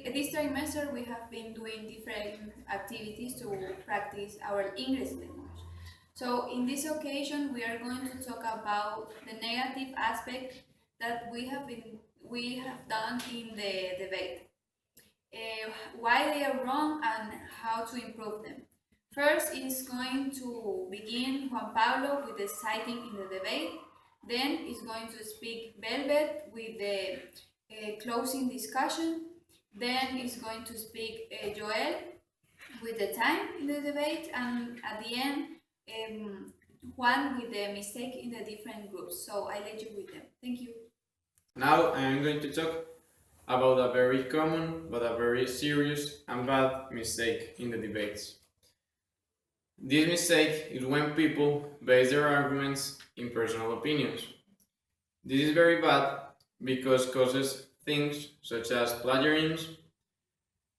This trimester we have been doing different activities to practice our English language. So in this occasion, we are going to talk about the negative aspect that we have done in the debate, why they are wrong and how to improve them. First is going to begin Juan Pablo with the citing in the debate. Then is going to speak Velvet with the closing discussion. Then is going to speak Joel with the time in the debate, and at the end, Juan with the mistake in the different groups. So I let you with them. Thank you. Now I am going to talk about a very common but a very serious and bad mistake in the debates. This mistake is when people base their arguments in personal opinions. This is very bad because causes things such as plagiarism,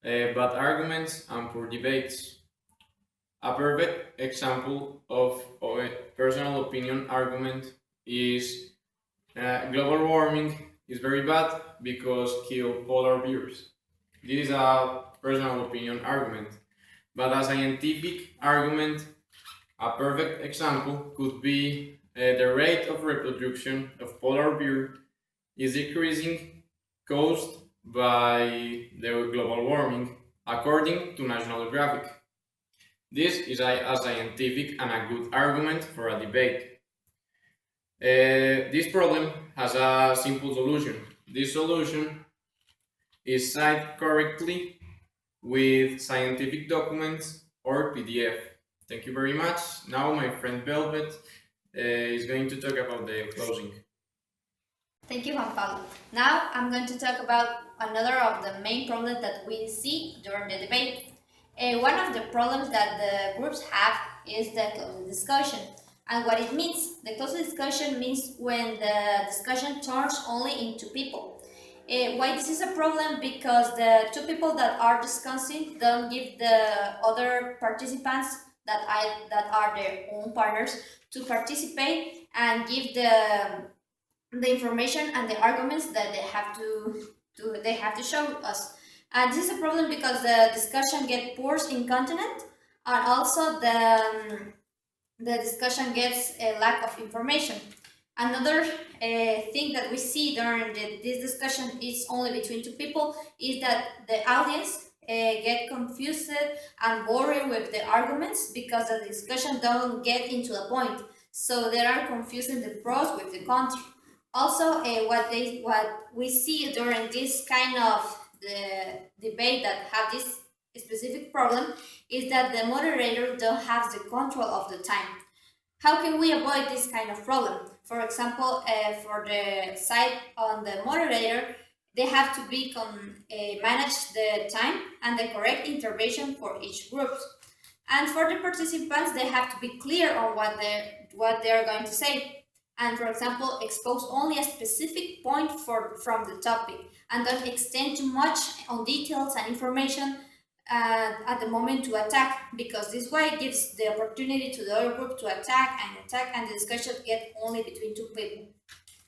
bad arguments, and poor debates. A perfect example of a personal opinion argument is global warming is very bad because kill polar bears. This is a personal opinion argument. But a scientific argument, a perfect example could be the rate of reproduction of polar bear is decreasing caused by the global warming, according to National Geographic. This is a scientific and a good argument for a debate. This problem has a simple solution. This solution is cited correctly with scientific documents or PDF. Thank you very much. Now my friend Velvet is going to talk about the closing. Thank you, Juan Pablo. Now I'm going to talk about another of the main problems that we see during the debate. One of the problems that the groups have is the closed discussion. And what it means, the closed discussion means when the discussion turns only into people. Why this is a problem? Because the two people that are discussing don't give the other participants that are their own partners to participate and give the information and the arguments that they have to show us. And this is a problem because the discussion gets poor in content, and also the discussion gets a lack of information. Another thing that we see during this discussion is only between two people is that the audience get confused and worried with the arguments because the discussion don't get into the point. So they are confusing the pros with the cons. Also, what we see during this kind of the debate that have this specific problem is that the moderator don't have the control of the time. How can we avoid this kind of problem? For example, for the side on the moderator, they have to be manage the time and the correct intervention for each group. And for the participants, they have to be clear on what they are going to say. And for example, expose only a specific point from the topic and don't extend too much on details and information at the moment to attack, because this way gives the opportunity to the other group to attack, and the discussion get only between two people.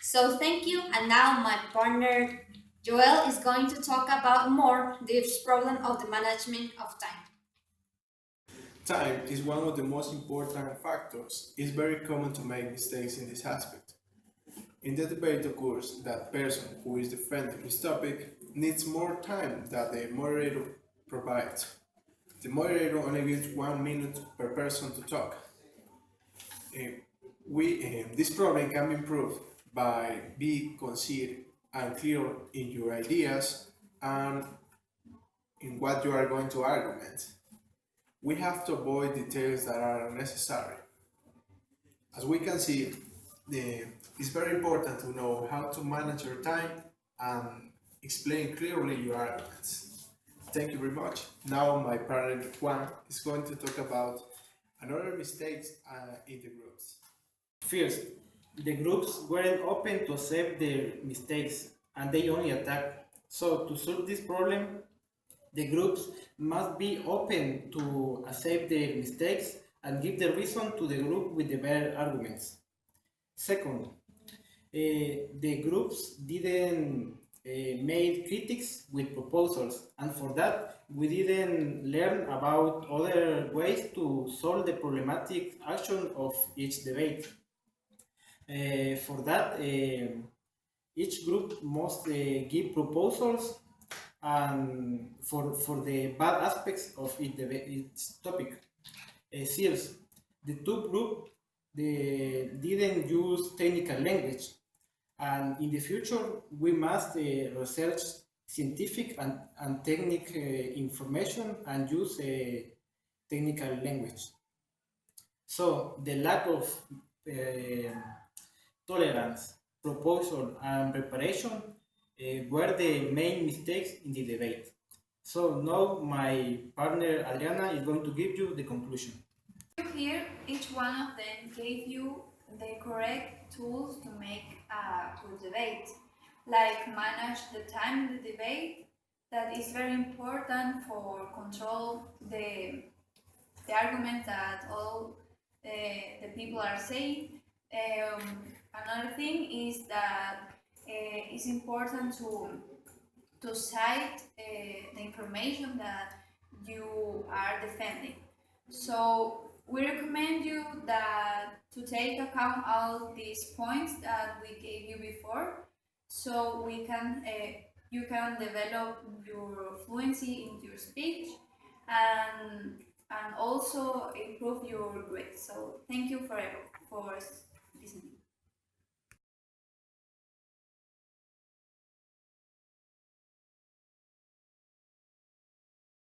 So thank you, and now my partner Joel is going to talk about more this problem of the management of time. Time is one of the most important factors. It's very common to make mistakes in this aspect. In the debate occurs that person who is defending his topic needs more time than the moderator provides. The moderator only gives 1 minute per person to talk. This problem can be improved by being concise and clear in your ideas and in what you are going to argument. We have to avoid details that are unnecessary. As we can see, it's very important to know how to manage your time and explain clearly your arguments. Thank you very much. Now my partner Juan is going to talk about another mistakes in the groups. First, the groups weren't open to accept their mistakes and they only attack. So to solve this problem, the groups must be open to accept their mistakes and give the reason to the group with the better arguments. Second, the groups didn't made critics with proposals, and for that we didn't learn about other ways to solve the problematic action of each debate. For that, each group must give proposals and for the bad aspects of its topic. Seals. The two groups didn't use technical language, and in the future we must research scientific and technical information and use technical language. So the lack of tolerance, proposal, and preparation were the main mistakes in the debate. So now my partner Adriana is going to give you the conclusion. Here, each one of them gave you the correct tools to make a good debate, like manage the time in the debate. That is very important for control the arguments that all the people are saying. Another thing is that it's important to cite the information that you are defending. So we recommend you that to take account all these points that we gave you before, so we can you can develop your fluency in your speech and also improve your grades. So thank you for listening.